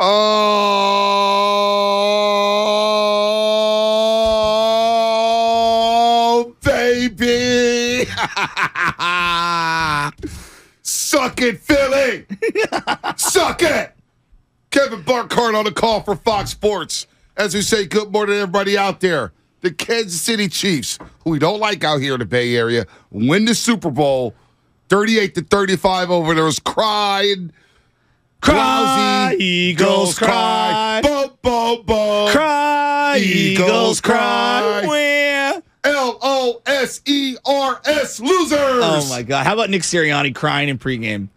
Oh, baby. Suck it, Philly. Suck it. Kevin Burkhardt on the call for Fox Sports. As we say, good morning to everybody out there. The Kansas City Chiefs, who we don't like out here in the Bay Area, win the Super Bowl 38-35 over those crying, Cry, lousy Eagles cry. Boom, boom, boom. Cry, Eagles cry. Where? LOSERS losers. Oh my God! How about Nick Sirianni crying in pregame?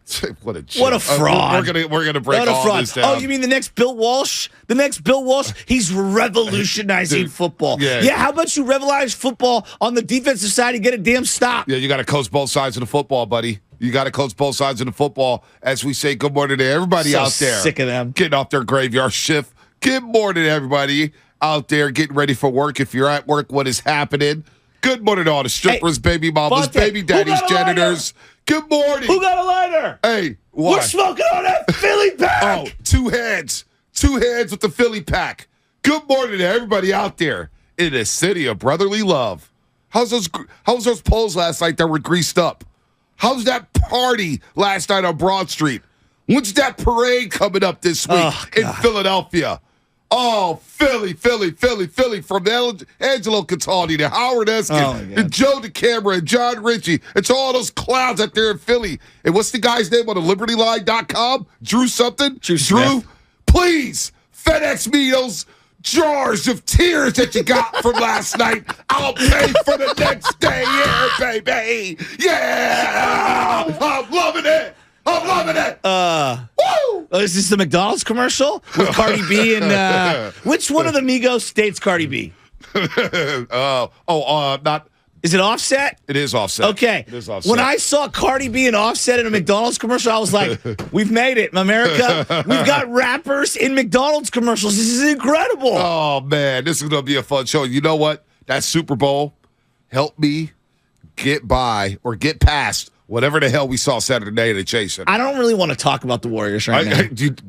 What a joke. What a fraud! We're gonna break all this down. Oh, you mean the next Bill Walsh? The next Bill Walsh? He's revolutionizing football. Yeah. How about you revolutionize football on the defensive side and get a damn stop? Yeah, you got to coach both sides of the football, buddy. You got to coach both sides of the football. As we say, good morning to everybody out there. Sick of them getting off their graveyard shift. Good morning to everybody out there getting ready for work. If you're at work, what is happening? Good morning to all the strippers, baby mamas, baby daddies, janitors. Good morning. Who got a lighter? Hey, what? We're smoking on that Philly pack. Oh, two heads with the Philly pack. Good morning to everybody out there in the city of brotherly love. How's those polls last night that were greased up? How's that party last night on Broad Street? When's that parade coming up this week in Philadelphia? Oh, Philly from Angelo Cataldi to Howard Eskin and Joe DeCamera and John Ritchie. It's all those clowns out there in Philly. And what's the guy's name on the LibertyLine.com? Drew something? Drew, please FedEx me those jars of tears that you got from last night. I'll pay for the next day here, baby. Yeah! I'm loving it. Woo! Is this the McDonald's commercial with Cardi B and which one of the Migos states Cardi B? Not. Is it Offset? It is Offset. Okay. It is Offset. When I saw Cardi B and Offset in a McDonald's commercial, I was like, we've made it, America. We've got rappers in McDonald's commercials. This is incredible. Oh, man. This is going to be a fun show. You know what? That Super Bowl helped me get by or get past whatever the hell we saw Saturday night at Chase Center. I don't really want to talk about the Warriors right now.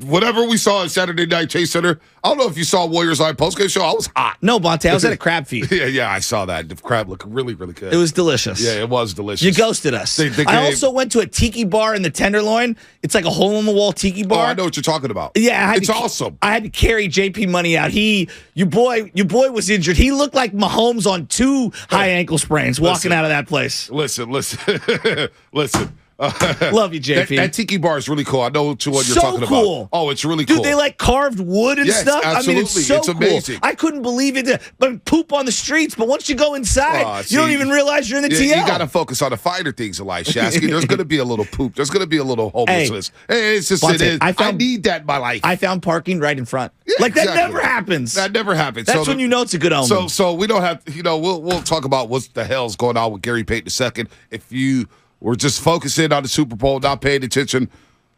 Whatever we saw at Saturday night Chase Center, I don't know if you saw Warriors Live postgame show. I was hot. No, Bonte, I was at a crab feed. Yeah, I saw that. The crab looked really, really good. It was delicious. Yeah, it was delicious. You ghosted us. I also went to a tiki bar in the Tenderloin. It's like a hole-in-the-wall tiki bar. Oh, I know what you're talking about. Yeah, it's awesome. I had to carry JP Money out. Your boy was injured. He looked like Mahomes on 2 high ankle sprains walking out of that place. Listen. Love you, JP. That tiki bar is really cool. I know what you're talking about. Oh, it's really cool. Dude, they like carved wood and stuff. Absolutely. I mean, it's so amazing. Cool. I couldn't believe it. But poop on the streets. But once you go inside, you don't even realize you're in the TL. You got to focus on the finer things in life, Shasky. There's going to be a little poop. There's going to be a little homelessness. Hey, it's just it is. I need that in my life. I found parking right in front. Yeah, that never happens. That never happens. That's when you know it's a good omen. So we don't have. We'll talk about what the hell's going on with Gary Payton II. If you were just focusing on the Super Bowl, not paying attention,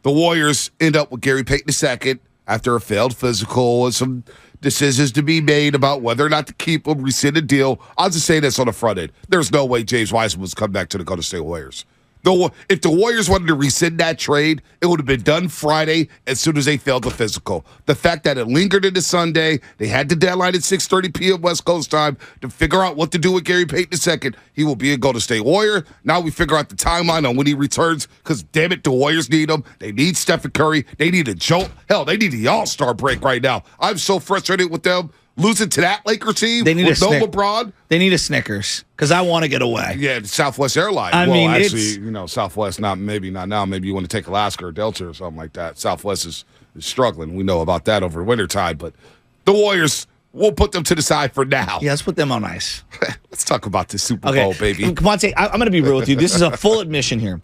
the Warriors end up with Gary Payton II after a failed physical and some decisions to be made about whether or not to keep him, rescind a deal. I'll just say this on the front end. There's no way James Wiseman was come back to the Golden State Warriors. If the Warriors wanted to rescind that trade, it would have been done Friday as soon as they failed the physical. The fact that it lingered into Sunday, they had the deadline at 6:30 p.m. West Coast time to figure out what to do with Gary Payton II. He will be a Golden State Warrior. Now we figure out the timeline on when he returns because, damn it, the Warriors need him. They need Stephen Curry. They need a jolt. Hell, they need the All-Star break right now. I'm so frustrated with them. Losing to that Laker team with no LeBron. They need a Snickers because I want to get away. Yeah, Southwest Airlines. Southwest, maybe not now. Maybe you want to take Alaska or Delta or something like that. Southwest is struggling. We know about that over wintertime. But the Warriors, we'll put them to the side for now. Yeah, let's put them on ice. Let's talk about the Super Bowl, baby. Come on, I'm going to be real with you. This is a full admission here.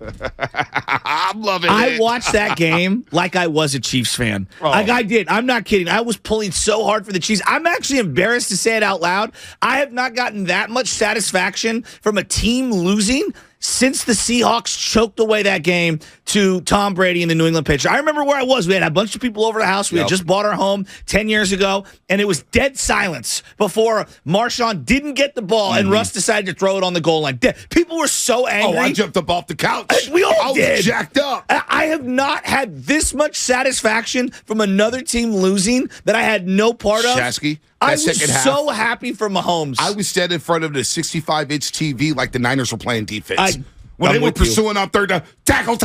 I'm loving it. I watched that game like I was a Chiefs fan. Like I did. I'm not kidding. I was pulling so hard for the Chiefs. I'm actually embarrassed to say it out loud. I have not gotten that much satisfaction from a team losing since the Seahawks choked away that game to Tom Brady and the New England Patriots. I remember where I was. We had a bunch of people over the house. We had just bought our home 10 years ago, and it was dead silence before Marshawn didn't get the ball and Russ decided to throw it on the goal line. People were so angry. Oh, I jumped up off the couch. We all did. I was jacked up. I have not had this much satisfaction from another team losing that I had no part of. Shasky, I was so happy for Mahomes. I was standing in front of the 65-inch TV like the Niners were playing defense. When they were pursuing on third down, tackle.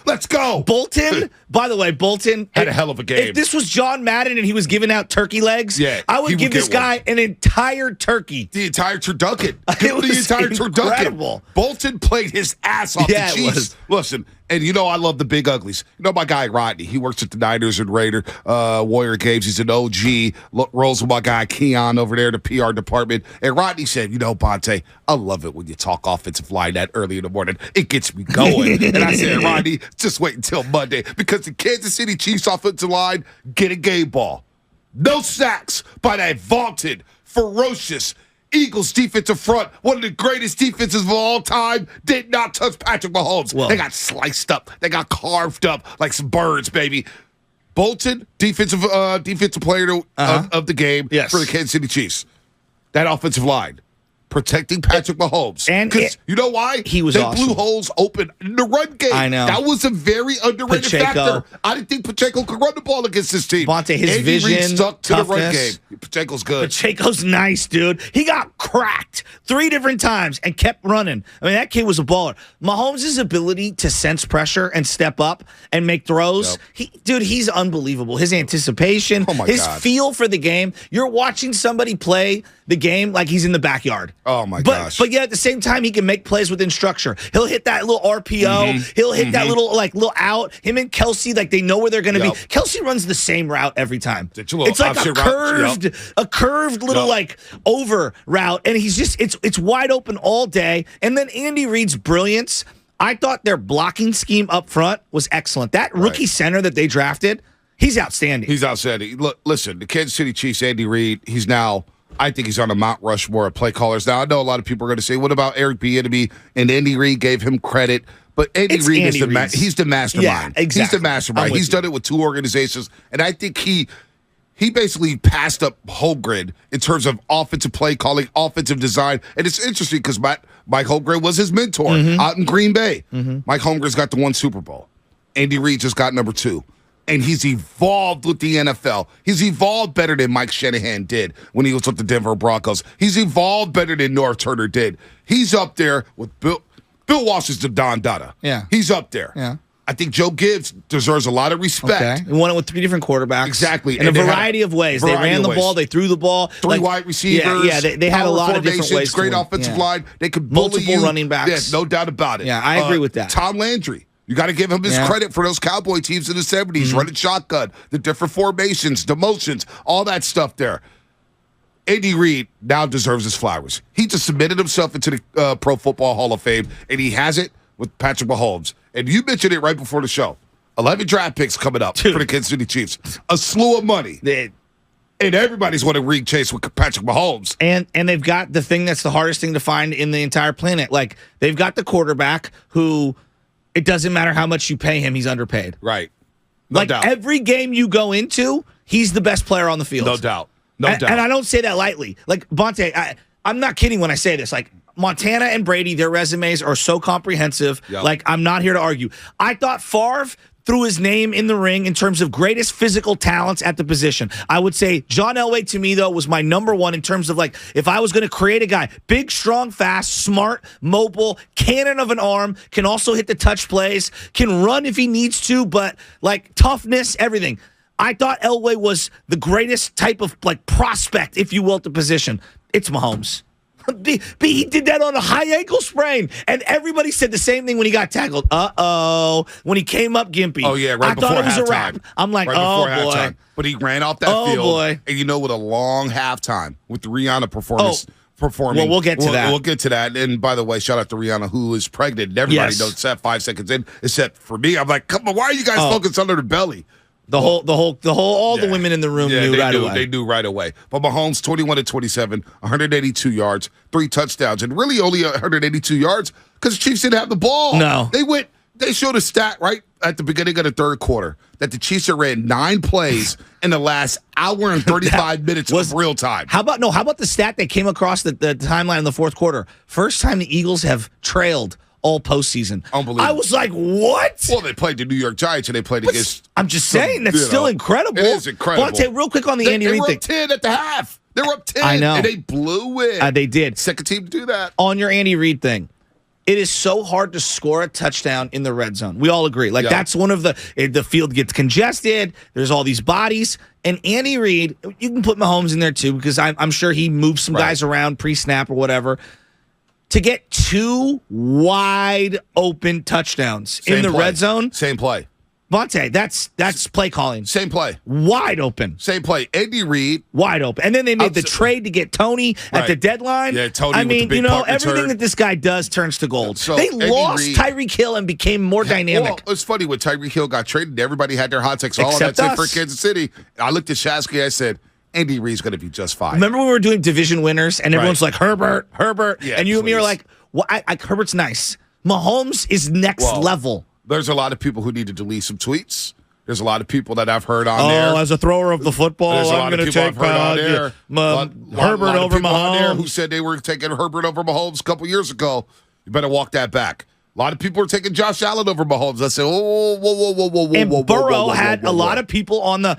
Let's go. Bolton, by the way, had a hell of a game. If this was John Madden and he was giving out turkey legs, I would give this guy an entire turkey. The entire turducken. It was incredible. Bolton played his ass off the Chiefs. Listen, and you know I love the big uglies. You know my guy Rodney. He works at the Niners and Warrior games. He's an OG. Rolls with my guy Keon over there, the PR department. And Rodney said, you know, Bonte, I love it when you talk offensive line that early in the morning. It gets me going. And I said, Rodney, just wait until Monday because the Kansas City Chiefs offensive line get a game ball. No sacks by that vaunted, ferocious Eagles defensive front, one of the greatest defenses of all time, did not touch Patrick Mahomes. Well, they got sliced up. They got carved up like some birds, baby. Bolton, defensive player of the game for the Kansas City Chiefs. That offensive line. Protecting Patrick Mahomes. Because you know why? He was They blew holes open in the run game. I know. That was a very underrated factor. I didn't think Pacheco could run the ball against this team. Bonte, his vision, Reid stuck to toughness. the run game. Pacheco's good. Pacheco's nice, dude. He got cracked 3 different times and kept running. I mean, that kid was a baller. Mahomes' ability to sense pressure and step up and make throws, he's unbelievable. His anticipation, his feel for the game. You're watching somebody play the game like he's in the backyard. Oh, my gosh. But yet at the same time, he can make plays within structure. He'll hit that little RPO. He'll hit that little out. Him and Kelsey, like they know where they're going to be. Kelsey runs the same route every time. It's like a curved little like over route. And he's just, it's wide open all day. And then Andy Reid's brilliance. I thought their blocking scheme up front was excellent. That rookie center that they drafted, he's outstanding. He's outstanding. Look, listen, the Kansas City Chiefs, Andy Reid, I think he's on a Mount Rushmore of play callers. Now, I know a lot of people are going to say, what about Eric Bieniemy? And Andy Reid gave him credit. But Andy Reid is he's the mastermind. Yeah, exactly. He's the mastermind. He's done it with 2 organizations. And I think he basically passed up Holmgren in terms of offensive play calling, offensive design. And it's interesting because Mike Holmgren was his mentor out in Green Bay. Mike Holmgren's got the 1 Super Bowl. Andy Reid just got number 2. And he's evolved with the NFL. He's evolved better than Mike Shanahan did when he was with the Denver Broncos. He's evolved better than North Turner did. He's up there with Bill Walsh is the Don Dada. Yeah. He's up there. Yeah. I think Joe Gibbs deserves a lot of respect. Okay. He won it with 3 different quarterbacks. Exactly. In a variety of ways. They ran the ball. They threw the ball. 3 wide receivers. Yeah, they had a lot of different ways. Great offensive line. They could bully multiple running backs. Yeah, no doubt about it. Yeah, I agree with that. Tom Landry. You got to give him his credit for those Cowboy teams in the 70s, running shotgun, the different formations, the motions, all that stuff there. Andy Reid now deserves his flowers. He just submitted himself into the Pro Football Hall of Fame, and he has it with Patrick Mahomes. And you mentioned it right before the show. 11 draft picks coming up for the Kansas City Chiefs. A slew of money. And everybody's wanting to ring chase with Patrick Mahomes. And they've got the thing that's the hardest thing to find in the entire planet. Like, they've got the quarterback who... It doesn't matter how much you pay him, he's underpaid. Right. No doubt. Every game you go into, he's the best player on the field. No doubt. No doubt. And I don't say that lightly. Like, Bonte, I'm not kidding when I say this. Like, Montana and Brady, their resumes are so comprehensive. Yep. Like, I'm not here to argue. I thought Favre threw his name in the ring in terms of greatest physical talents at the position. I would say John Elway, to me, though, was my number 1 in terms of, like, if I was going to create a guy, big, strong, fast, smart, mobile, cannon of an arm, can also hit the touch plays, can run if he needs to, but, like, toughness, everything. I thought Elway was the greatest type of, like, prospect, if you will, at the position. It's Mahomes. He did that on a high ankle sprain, and everybody said the same thing when he got tackled. When he came up gimpy. Oh yeah, right before halftime. I thought it was a wrap. I'm like, oh boy. Halftime. But he ran off that field. Boy. And you know, with a long halftime with the Rihanna performance. Performing. Well, we'll get to that. We'll get to that. And by the way, shout out to Rihanna, who is pregnant. And everybody knows that 5 seconds in, except for me. I'm like, come on, why are you guys focused under the belly? All the women in the room knew right away. They knew right away. But Mahomes, 21-27, 182 yards, 3 touchdowns, and really only 182 yards because the Chiefs didn't have the ball. No. They showed a stat right at the beginning of the third quarter that the Chiefs had ran 9 plays in the last hour and 35 minutes of real time. How about the stat that came across the timeline in the fourth quarter? First time the Eagles have trailed all postseason. Unbelievable. I was like, what? Well, they played the New York Giants and they played against. I'm just saying, that's still incredible. It is incredible. I want to say real quick on the Andy Reid thing. They were up 10 at the half. They were up 10. I know. And they blew it. They did. Second team to do that. On your Andy Reid thing, it is so hard to score a touchdown in the red zone. We all agree. That's one of the field gets congested. There's all these bodies. And Andy Reid, you can put Mahomes in there too because I'm sure he moves some guys around pre-snap or whatever. To get 2 wide open touchdowns in the red zone. Same play. Bonte, that's play calling. Same play. Wide open. Same play. Andy Reid. Wide open. And then they made the trade to get Tony at the deadline. Yeah, Tony I mean, with the big punt everything return. that this guy does turns to gold. So they Andy lost Reid, Tyreek Hill and became more dynamic. Well, it's funny when Tyreek Hill got traded, everybody had their hot takes. All Except that's it us. for Kansas City. I looked at Shasky, I said, Andy Reid's going to be just fine. Remember when we were doing division winners and everyone's like, Herbert. Yeah, and you and me are please. like, well, Herbert's nice. Mahomes is next level. There's a lot of people who need to delete some tweets. There's a lot of people that I've heard on there. As a thrower of the football, I'm going to take Herbert over Mahomes. Who said they were taking Herbert over Mahomes a couple years ago. You better walk that back. A lot of people are taking Josh Allen over Mahomes. I said, whoa. And Burrow had a lot of people on the,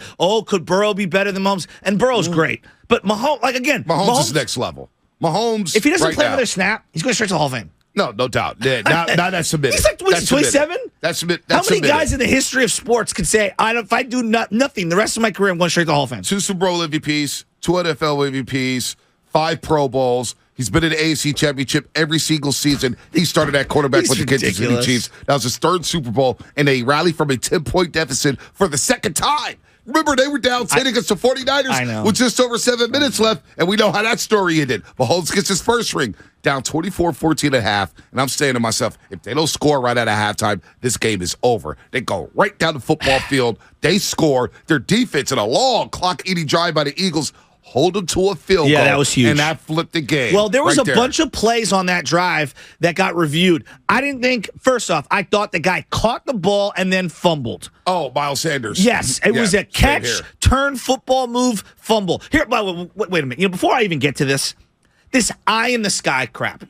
could Burrow be better than Mahomes? And Burrow's great. But Mahomes, Mahomes is next level. Mahomes, if he doesn't play another snap, he's going straight to the Hall of Fame. No doubt. Yeah, now that's submitted. He's like 27? That's submitted. How many guys in the history of sports could say, if I do nothing the rest of my career, I'm going straight to the Hall of Fame? 2 Super Bowl MVPs, 2 NFL MVPs, 5 Pro Bowls. He's been in the AFC Championship every single season. He started at quarterback with the Kansas City Chiefs. That was his 3rd Super Bowl, and they rallied from a 10-point deficit for the 2nd time. Remember, they were down 10 against the 49ers with just over 7 minutes left, and we know how that story ended. Mahomes gets his first ring, down 24-14 at half, and I'm saying to myself, if they don't score right at halftime, this game is over. They go right down the football field. They score. Their defense in a long clock-eating drive by the Eagles hold them to a field goal. Yeah, that was huge. And that flipped the game. Well, there was a bunch of plays on that drive that got reviewed. I didn't think, first off, I thought the guy caught the ball and then fumbled. Oh, Miles Sanders. Yes, it was a catch, turn, football move, fumble. Here, wait a minute. Before I even get to this eye in the sky crap.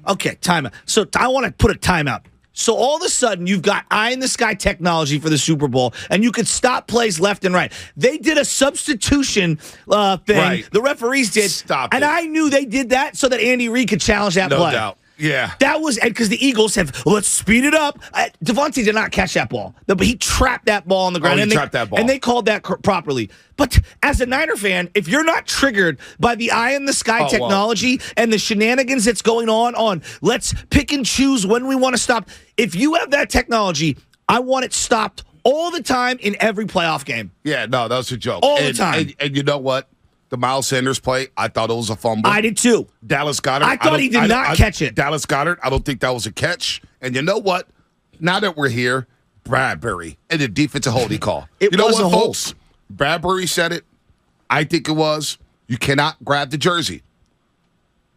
Okay, timeout. So I want to put a timeout. So all of a sudden, you've got eye-in-the-sky technology for the Super Bowl, and you could stop plays left and right. They did a substitution thing. Right. The referees did. And I knew they did that so that Andy Reid could challenge that play. No doubt. Yeah. That was because the Eagles let's speed it up. Devontae did not catch that ball. But he trapped that ball on the ground. He trapped that ball. And they called that properly. But as a Niner fan, if you're not triggered by the eye-in-the-sky technology and the shenanigans that's going on let's pick and choose when we want to stop. If you have that technology, I want it stopped all the time in every playoff game. Yeah, no, that was a joke. All the time. And you know what? The Miles Sanders play, I thought it was a fumble. I did too. Dallas Goedert. I thought he did not catch it. Dallas Goedert, I don't think that was a catch. And you know what? Now that we're here, Bradbury and the defensive holding call. You know what, folks? Bradbury said it. I think it was. You cannot grab the jersey.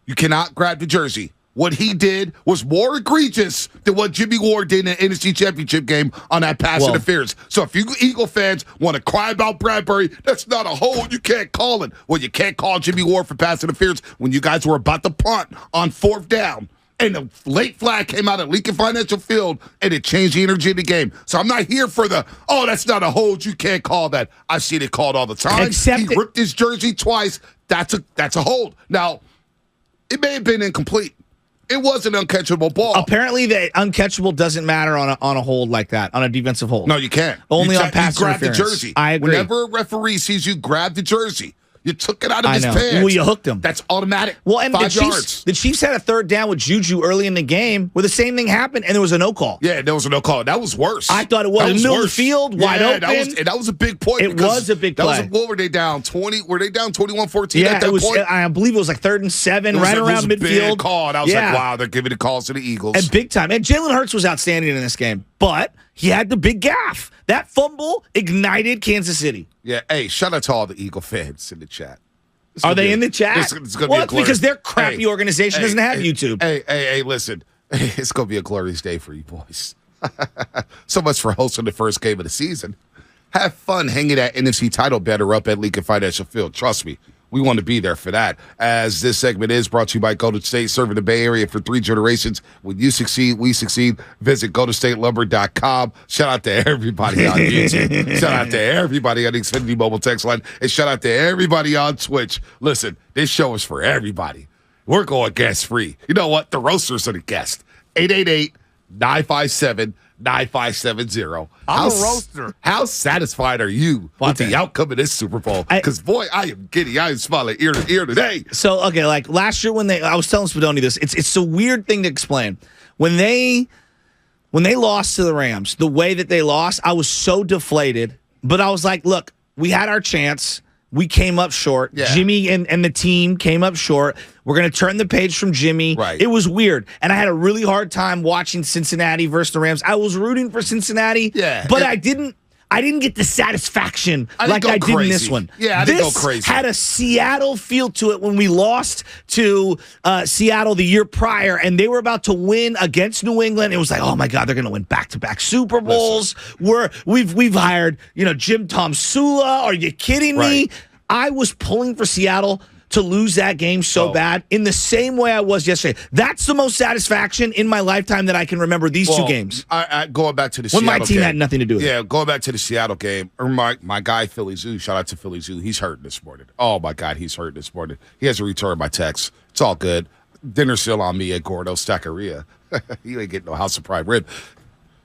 You cannot grab the jersey. What he did was more egregious than what Jimmy Ward did in the NFC Championship game on that pass interference. So if you Eagle fans want to cry about Bradbury, that's not a hold. You can't call it. Well, you can't call Jimmy Ward for pass interference when you guys were about to punt on 4th down. And the late flag came out at Lincoln Financial Field, and it changed the energy of the game. So I'm not here for that's not a hold. You can't call that. I've seen it called all the time. He ripped his jersey twice. That's a hold. Now, it may have been incomplete. It was an uncatchable ball. Apparently, the uncatchable doesn't matter on a hold like that, on a defensive hold. No, you can't. Only on pass interference. Grab the jersey. I agree. Whenever a referee sees you grab the jersey, you took it out of his pants. Well, you hooked him. That's automatic. Well, and 5 yards. The Chiefs had a 3rd down with Juju early in the game where the same thing happened, and there was a no call. Yeah, there was a no call. That was worse. I thought it was. In the middle of the field, wide open. That was a big point. It was a big play. What were they down? 20? Were they down 21-14 yeah, at that point? I believe it was like 3rd and 7, right around midfield. Big call. And I was like, wow, they're giving the calls to the Eagles. And big time. And Jalen Hurts was outstanding in this game, but he had the big gaff. That fumble ignited Kansas City. Yeah, hey, shout out to all the Eagle fans in the chat. Are they in the chat? It's gonna Well, be a because their crappy organization doesn't have YouTube. Hey, listen. It's going to be a glorious day for you boys. So much for hosting the first game of the season. Have fun hanging that NFC title banner up at Lincoln Financial Field. Trust me, we want to be there for that. As this segment is brought to you by Golden State, serving the Bay Area for 3 generations. When you succeed, we succeed. Visit GoldenStateLumber.com. Shout out to everybody on YouTube. Shout out to everybody on the Xfinity Mobile Text Line. And shout out to everybody on Twitch. Listen, this show is for everybody. We're going guest free. You know what? The roasters are the guest. 888-957-9570. I'm a roaster. How satisfied are you with the outcome of this Super Bowl? Because, boy, I am giddy. I am smiling ear to ear today. So, okay, like last year I was telling Spadoni this, it's a weird thing to explain. When they lost to the Rams, the way that they lost, I was so deflated. But I was like, look, we had our chance. We came up short. Yeah. Jimmy and the team came up short. We're going to turn the page from Jimmy. Right. It was weird. And I had a really hard time watching Cincinnati versus the Rams. I was rooting for Cincinnati, but I didn't get the satisfaction like I did in this one. Yeah, I didn't go crazy. This had a Seattle feel to it when we lost to Seattle the year prior, and they were about to win against New England. It was like, oh my God, they're going to win back-to-back Super Bowls. We've hired Jim Tom Sula. Are you kidding me? I was pulling for Seattle to lose that game so bad in the same way I was yesterday. That's the most satisfaction in my lifetime that I can remember these two games. Going back to the Seattle game. When my team had nothing to do with it. Yeah, going back to the Seattle game. Or my guy, Philly Zoo, shout out to Philly Zoo. He's hurting this morning. Oh, my God, he's hurting this morning. He hasn't returned my text. It's all good. Dinner's still on me at Gordo Staccaria. You ain't getting no house of prime rib.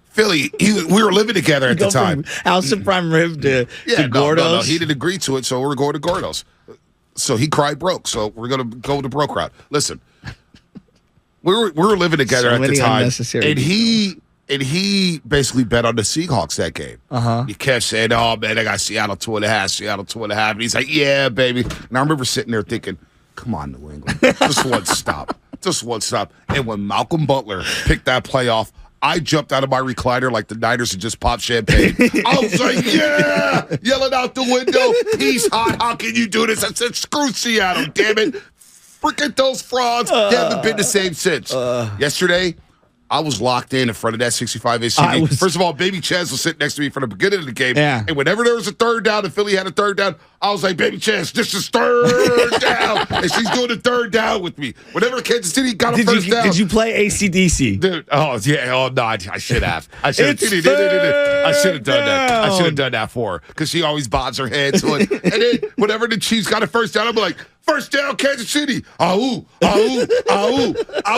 Philly, we were living together at the time. House of prime rib to Gordo's. No, he didn't agree to it, so we're going to Gordo's. So he cried broke, so we're going to go the broke route. Listen, we were living together at the time, and he basically bet on the Seahawks that game. He kept saying, "Oh man, I got Seattle 2.5, Seattle 2.5," and he's like, "Yeah, baby." And I remember sitting there thinking, "Come on, New England, just one stop, just one stop." And when Malcolm Butler picked that play off, I jumped out of my recliner like the Niners had just popped champagne. I was like, yeah, yelling out the window, he's hot, how can you do this? I said, screw Seattle, damn it. Freaking those frauds. They haven't been the same since. Yesterday, I was locked in front of that 65-inch TV. First of all, Baby Chaz was sitting next to me from the beginning of the game. Yeah. And whenever there was a third down and Philly had a third down, I was like, Baby Chaz, this is third down. And she's doing the third down with me. Whenever Kansas City got a first down. Did you play AC/DC? Dude, oh, yeah. Oh, no, I should have. I should have done that. I should have done that for her because she always bods her head to it. And then whenever the Chiefs got a first down, I'm like, first down, Kansas City. I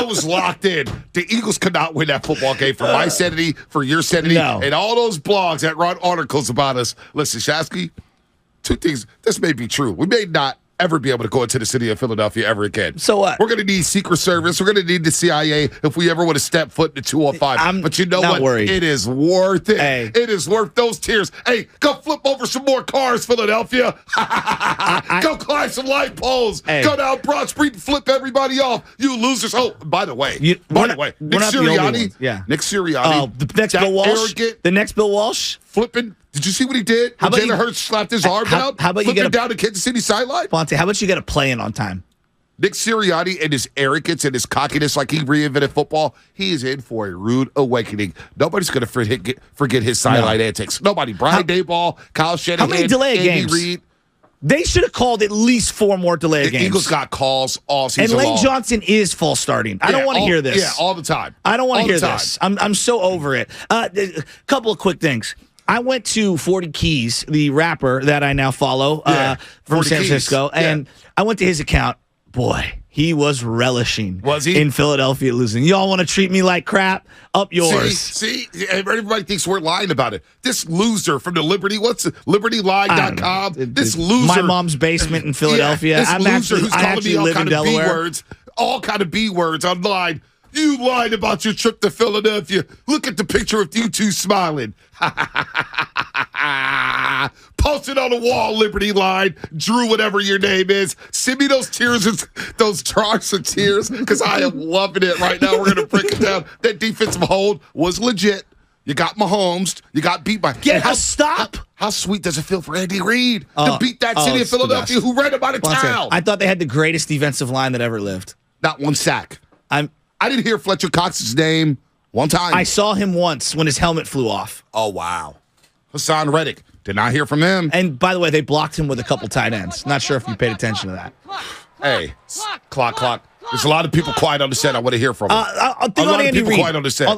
was locked in. The Eagles could not win that football game for my sanity, for your sanity, and all those blogs that write articles about us. Listen, Shasky, two things. This may be true. We may not ever be able to go into the city of Philadelphia ever again. So what? We're going to need Secret Service. We're going to need the CIA if we ever want to step foot in the 205. But you know what? Worried. It is worth it. Hey. It is worth those tears. Hey, go flip over some more cars, Philadelphia. Go climb some light poles. Hey. Go down Broad Street and flip everybody off. You losers. Oh, by the way, Nick Sirianni. Yeah. Nick Sirianni. Oh, the next Bill Walsh. The next Bill Walsh. Flipping. Did you see what he did? How about Jalen Hurts slapped his arm out? How about flipping you down the Kansas City sideline? Fonte, how about you get a play in on time? Nick Sirianni and his arrogance and his cockiness like he reinvented football, he is in for a rude awakening. Nobody's going to forget his sideline antics. Nobody. Brian Daboll, Kyle Shanahan, how many delay games? Reid. They should have called at least 4 more delay games. The Eagles got calls all season long. And Lane Johnson is false starting. I don't want to hear this. Yeah, all the time. I don't want to hear this. I'm so over it. A couple of quick things. I went to 40 Keys, the rapper that I now follow from San Francisco, and I went to his account. Boy, he was relishing. Was he? In Philadelphia losing. Y'all want to treat me like crap? Up yours. See, everybody thinks we're lying about it. This loser from the LibertyLine.com. This loser. My mom's basement in Philadelphia. This loser who's calling me all kind of B-words. All kind of B-words online. You lied about your trip to Philadelphia. Look at the picture of you two smiling. Post it on the wall, Liberty Line. Drew, whatever your name is. Send me those tears, those jars of tears, because I am loving it right now. We're going to break it down. That defensive hold was legit. You got Mahomes. You got beat by. Get a stop. How sweet does it feel for Andy Reid to beat that city of Philadelphia who ran him out of town? I thought they had the greatest defensive line that ever lived. Not one sack. I didn't hear Fletcher Cox's name one time. I saw him once when his helmet flew off. Oh, wow. Hassan Reddick. Did not hear from him. And by the way, they blocked him with a couple tight ends. Not sure if you paid attention to that. Hey, clock. There's a lot of people quiet on the set. I want to hear from them. A lot of people quiet on the set.